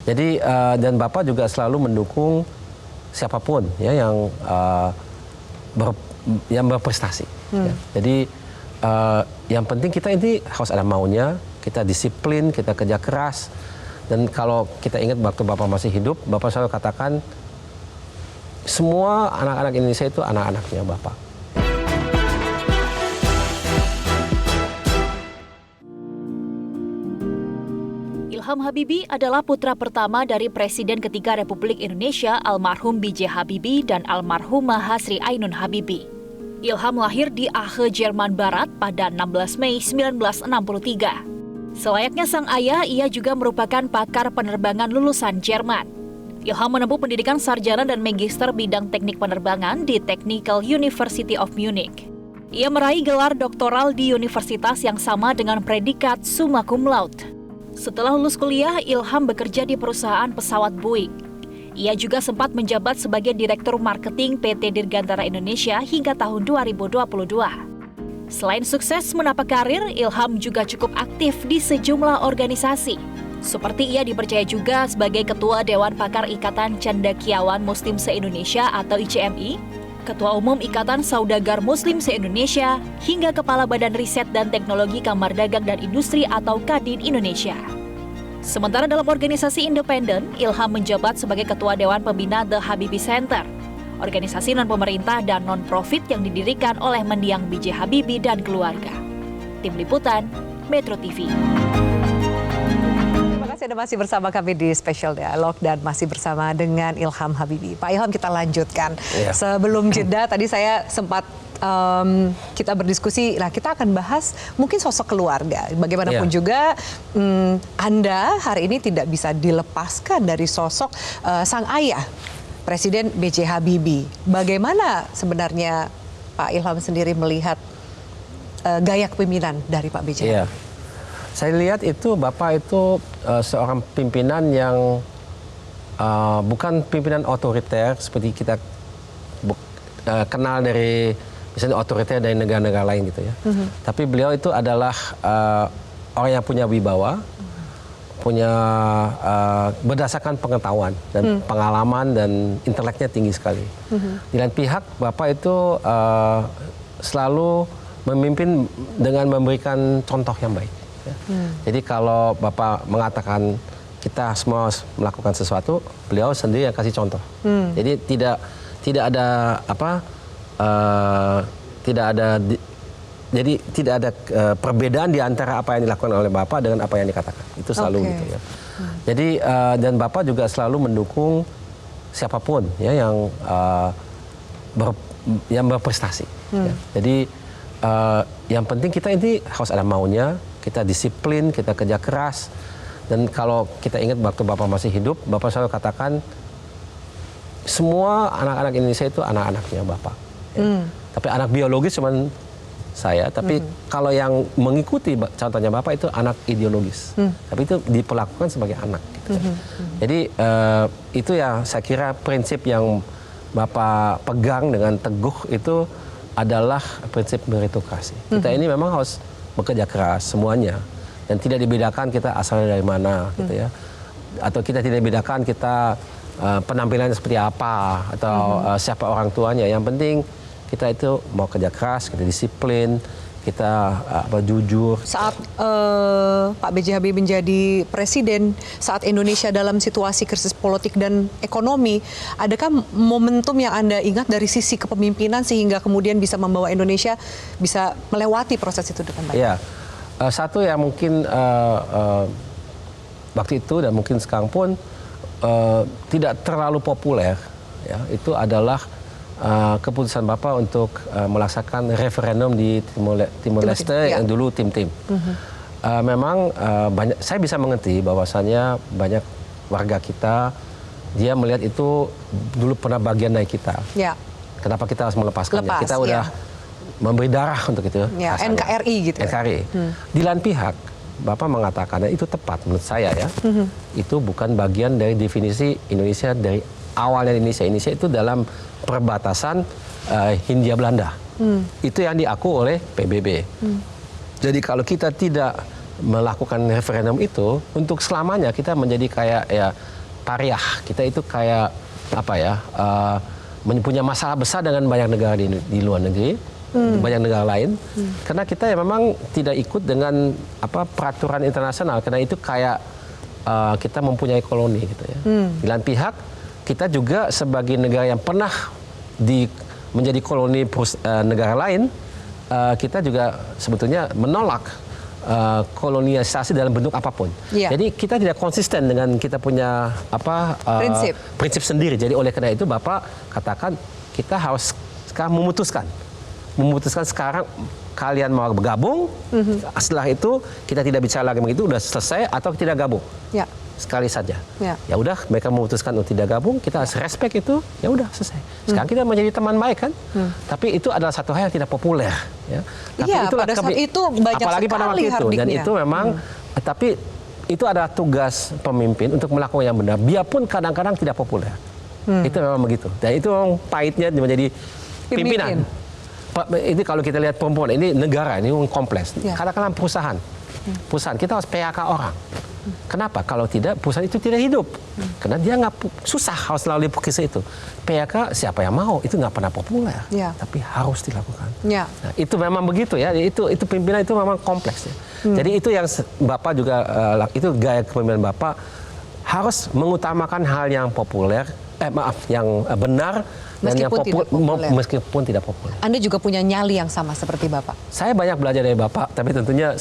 Jadi dan Bapak juga selalu mendukung siapapun ya yang berprestasi. Ya. Jadi yang penting kita ini harus ada maunya, kita disiplin, kita kerja keras. Dan kalau kita ingat waktu Bapak masih hidup, Bapak selalu katakan semua anak-anak Indonesia itu anak-anaknya Bapak. Ilham Habibie adalah putra pertama dari Presiden ketiga Republik Indonesia almarhum B.J. Habibie dan almarhumah Sri Ainun Habibie. Ilham lahir di Aachen, Jerman Barat pada 16 Mei 1963. Selayaknya sang ayah, ia juga merupakan pakar penerbangan lulusan Jerman. Ilham menempuh pendidikan sarjana dan magister bidang teknik penerbangan di Technical University of Munich. Ia meraih gelar doktoral di universitas yang sama dengan predikat summa cum laude. Setelah lulus kuliah, Ilham bekerja di perusahaan pesawat Boeing. Ia juga sempat menjabat sebagai Direktur Marketing PT Dirgantara Indonesia hingga tahun 2022. Selain sukses menapak karir, Ilham juga cukup aktif di sejumlah organisasi. Seperti ia dipercaya juga sebagai Ketua Dewan Pakar Ikatan Cendekiawan Muslim se-Indonesia atau ICMI, Ketua Umum Ikatan Saudagar Muslim se-Indonesia, hingga Kepala Badan Riset dan Teknologi Kamar Dagang dan Industri atau Kadin Indonesia. Sementara dalam organisasi independen, Ilham menjabat sebagai Ketua Dewan Pembina The Habibie Center, organisasi non-pemerintah dan non-profit yang didirikan oleh mendiang B.J. Habibie dan keluarga. Tim Liputan, Metro TV. Terima kasih Anda masih bersama kami di Special Dialog dan masih bersama dengan Ilham Habibie. Pak Ilham, kita lanjutkan. Iya. Sebelum jeda, tadi saya sempat kita berdiskusi, nah kita akan bahas mungkin sosok keluarga. Bagaimanapun juga Anda hari ini tidak bisa dilepaskan dari sosok sang ayah, Presiden B.J. Habibie. Bagaimana sebenarnya Pak Ilham sendiri melihat gaya kepemimpinan dari Pak B.J. Iya. Saya lihat itu Bapak itu seorang pimpinan yang bukan pimpinan otoriter seperti kita kenal dari misalnya otoriter dari negara-negara lain gitu ya. Tapi beliau itu adalah orang yang punya wibawa, punya berdasarkan pengetahuan dan pengalaman dan inteleknya tinggi sekali. Di lain pihak Bapak itu selalu memimpin dengan memberikan contoh yang baik. Ya. Jadi kalau Bapak mengatakan kita semua harus melakukan sesuatu, beliau sendiri yang kasih contoh. Jadi tidak ada perbedaan di antara apa yang dilakukan oleh Bapak dengan apa yang dikatakan. Itu selalu gitu ya. Jadi dan Bapak juga selalu mendukung siapapun ya yang berprestasi. Ya. Jadi yang penting kita ini harus ada maunya, kita disiplin, kita kerja keras. Dan kalau kita ingat waktu Bapak masih hidup, Bapak selalu katakan semua anak-anak Indonesia itu anak-anaknya Bapak. Ya. Tapi anak biologis cuma saya, tapi kalau yang mengikuti contohnya Bapak itu anak ideologis. Tapi itu diperlakukan sebagai anak. Gitu. Jadi itu ya saya kira prinsip yang Bapak pegang dengan teguh itu adalah prinsip meritokrasi. Kita ini memang harus bekerja keras semuanya. Dan tidak dibedakan kita asalnya dari mana gitu ya. Atau kita tidak bedakan kita penampilannya seperti apa atau siapa orang tuanya. Yang penting kita itu mau kerja keras, kita disiplin, kita jujur. Saat Pak B.J. Habibie menjadi presiden, saat Indonesia dalam situasi krisis politik dan ekonomi, adakah momentum yang Anda ingat dari sisi kepemimpinan sehingga kemudian bisa membawa Indonesia bisa melewati proses itu dengan baik? Iya. Satu yang mungkin waktu itu dan mungkin sekarang pun tidak terlalu populer, ya, itu adalah keputusan Bapak untuk melaksanakan referendum di Timor Leste yang dulu tim-tim. Memang saya bisa mengerti bahwasannya banyak warga kita dia melihat itu dulu pernah bagian dari kita. Ya. Kenapa kita harus melepaskannya? Kita udah memberi darah untuk itu. Ya, NKRI gitu. NKRI. Di lain pihak, Bapak mengatakan itu tepat menurut saya ya. Itu bukan bagian dari definisi Indonesia dari awalnya Indonesia. Indonesia itu dalam perbatasan Hindia Belanda. Itu yang diaku oleh PBB. Jadi kalau kita tidak melakukan referendum itu, untuk selamanya kita menjadi kayak ya pariah. Kita itu kayak apa ya? Punya masalah besar dengan banyak negara di luar negeri, banyak negara lain. Karena kita ya memang tidak ikut dengan peraturan internasional. Karena itu kayak kita mempunyai koloni gitu ya. Di lain pihak kita juga sebagai negara yang pernah menjadi koloni negara lain, kita juga sebetulnya menolak kolonialisasi dalam bentuk apapun. Ya. Jadi kita tidak konsisten dengan kita punya prinsip sendiri. Jadi oleh karena itu Bapak katakan kita harus sekarang memutuskan sekarang kalian mau bergabung. Setelah itu kita tidak bicara lagi begitu, udah selesai atau tidak gabung. Ya. Sekali saja. Ya. Ya udah mereka memutuskan untuk tidak gabung, kita harus respect itu, ya udah selesai. Sekarang kita menjadi teman baik kan? Tapi itu adalah satu hal yang tidak populer ya. Tapi iya, pada saat itu banyak apalagi pada waktu itu hardiknya. dan itu memang tapi itu adalah tugas pemimpin untuk melakukan yang benar biarpun kadang-kadang tidak populer. Itu memang begitu. Dan itu memang pahitnya menjadi pimpinan. Ini kalau kita lihat perempuan, ini negara, ini kompleks. Ya. Katakanlah perusahaan kita harus PHK orang. Kenapa? Kalau tidak, perusahaan itu tidak hidup. Karena dia susah harus melalui kisah itu. PHK siapa yang mau? Itu nggak pernah populer. Ya. Tapi harus dilakukan. Ya. Nah, itu memang begitu ya. Itu pimpinan itu memang kompleks ya. Jadi itu yang Bapak juga itu gaya kepemimpinan Bapak harus mengutamakan hal yang populer. Yang benar dan yang meskipun tidak populer. Anda juga punya nyali yang sama seperti Bapak. Saya banyak belajar dari Bapak, tapi tentunya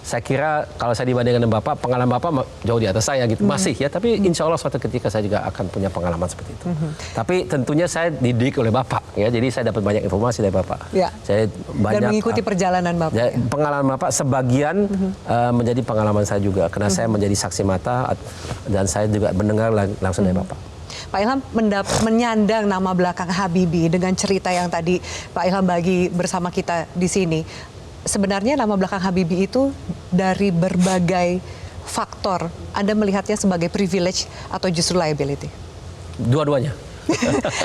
saya kira kalau saya dibandingkan dengan Bapak, pengalaman Bapak jauh di atas saya gitu. Masih ya, tapi insya Allah suatu ketika saya juga akan punya pengalaman seperti itu. Tapi tentunya saya dididik oleh Bapak ya, jadi saya dapat banyak informasi dari Bapak. Ya. Saya banyak dan mengikuti perjalanan Bapak. Ya, pengalaman Bapak sebagian menjadi pengalaman saya juga, karena saya menjadi saksi mata dan saya juga mendengar langsung dari Bapak. Pak Ilham menyandang nama belakang Habibie dengan cerita yang tadi Pak Ilham bagi bersama kita di sini. Sebenarnya nama belakang Habibie itu dari berbagai faktor. Anda melihatnya sebagai privilege atau justru liability? Dua-duanya.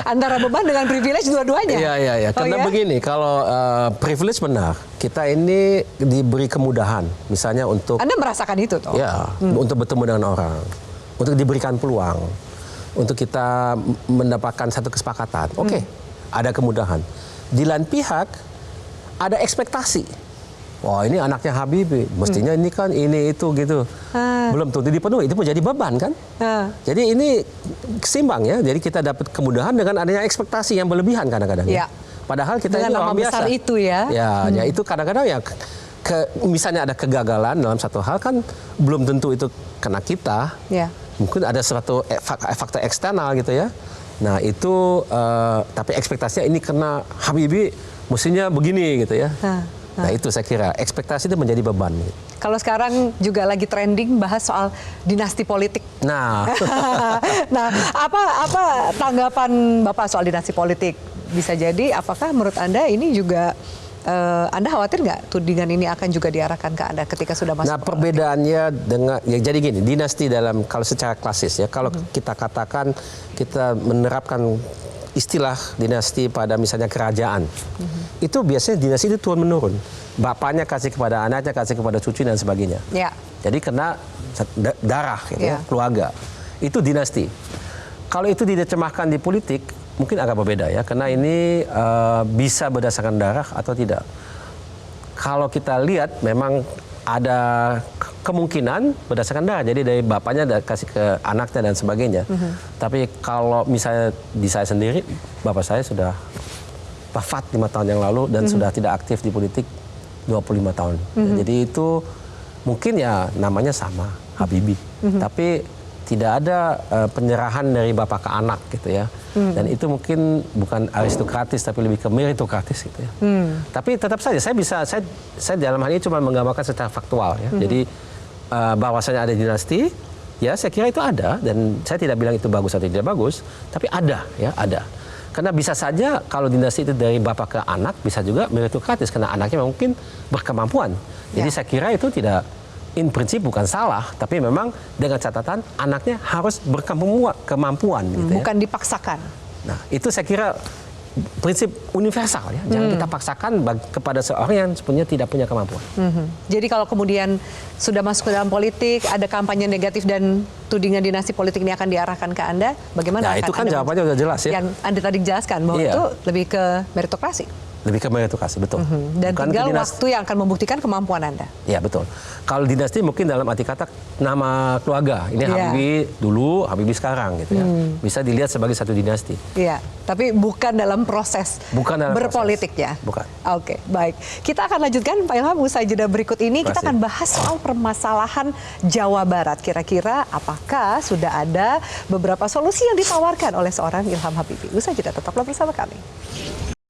Antara beban dengan privilege dua-duanya? Iya. Karena begini, kalau privilege benar, kita ini diberi kemudahan. Misalnya untuk... Anda merasakan itu toh? Ya, untuk bertemu dengan orang. Untuk diberikan peluang. Untuk kita mendapatkan satu kesepakatan. Oke, ada kemudahan. Di lain pihak, ada ekspektasi. Wah, ini anaknya Habibie, mestinya ini kan ini itu gitu. Belum tentu dipenuhi, itu menjadi beban kan. Jadi ini seimbang ya. Jadi kita dapat kemudahan dengan adanya ekspektasi yang berlebihan kadang-kadang. Ya. Padahal kita dengan ini orang biasa. Besar itu ya. Ya itu kadang-kadang ya. Misalnya ada kegagalan dalam satu hal kan belum tentu itu kena kita. Ya. Mungkin ada suatu faktor eksternal gitu ya. Nah itu tapi ekspektasinya ini kena Habibie mestinya begini gitu ya. Nah itu saya kira ekspektasi itu menjadi beban. Kalau sekarang juga lagi trending bahas soal dinasti politik. Nah, apa tanggapan Bapak soal dinasti politik? Bisa jadi, apakah menurut Anda ini juga Anda khawatir nggak tudingan ini akan juga diarahkan ke Anda ketika sudah masuk? Nah perbedaannya dengan ya jadi gini, dinasti dalam kalau secara klasis ya, kalau kita katakan kita menerapkan istilah dinasti pada misalnya kerajaan, itu biasanya dinasti itu turun menurun. Bapaknya kasih kepada anaknya, kasih kepada cucu dan sebagainya. Ya. Jadi kena darah, gitu ya, keluarga. Itu dinasti. Kalau itu diterjemahkan di politik, mungkin agak berbeda ya, karena ini bisa berdasarkan darah atau tidak. Kalau kita lihat, memang ada kemungkinan berdasarkan darah, jadi dari bapaknya kasih ke anaknya dan sebagainya. Tapi kalau misalnya di saya sendiri, bapak saya sudah wafat 5 tahun yang lalu dan sudah tidak aktif di politik 25 tahun. Jadi itu mungkin ya namanya sama, Habibie. Tapi tidak ada penyerahan dari bapak ke anak gitu ya. Dan itu mungkin bukan aristokratis tapi lebih ke meritokratis gitu ya. Tapi tetap saja saya dalam hal ini cuma menggambarkan secara faktual ya. Jadi bahwasanya ada dinasti, ya saya kira itu ada dan saya tidak bilang itu bagus atau tidak bagus, tapi ada ya, ada. Karena bisa saja kalau dinasti itu dari bapak ke anak bisa juga meritokratis karena anaknya mungkin berkemampuan. Jadi saya kira itu tidak in prinsip bukan salah, tapi memang dengan catatan anaknya harus berkemampuan gitu ya. Bukan dipaksakan. Nah, itu saya kira prinsip universal ya. Jangan kita paksakan kepada seorang yang sebenarnya tidak punya kemampuan. Jadi kalau kemudian sudah masuk ke dalam politik, ada kampanye negatif dan tudingan dinasti politik ini akan diarahkan ke Anda, bagaimana? Ya itu kan jawabannya udah jelas ya. Yang Anda tadi jelaskan bahwa itu lebih ke meritokrasi. Lebih ke meritokrasi, betul. Dan Bukan tinggal waktu yang akan membuktikan kemampuan Anda. Ya betul. Kalau dinasti mungkin dalam arti kata nama keluarga. Ini Habibie dulu, Habibie sekarang gitu ya. Bisa dilihat sebagai satu dinasti. Iya, tapi bukan dalam proses berpolitik ya. Bukan. Oke, baik. Kita akan lanjutkan Pak Ilham usai jeda berikut ini. Kita akan bahas soal permasalahan Jawa Barat. Kira-kira apakah sudah ada beberapa solusi yang ditawarkan oleh seorang Ilham Habibie? Usai jeda, tetaplah bersama kami.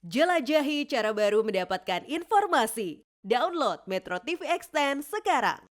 Jelajahi cara baru mendapatkan informasi. Download Metro TV Extend sekarang.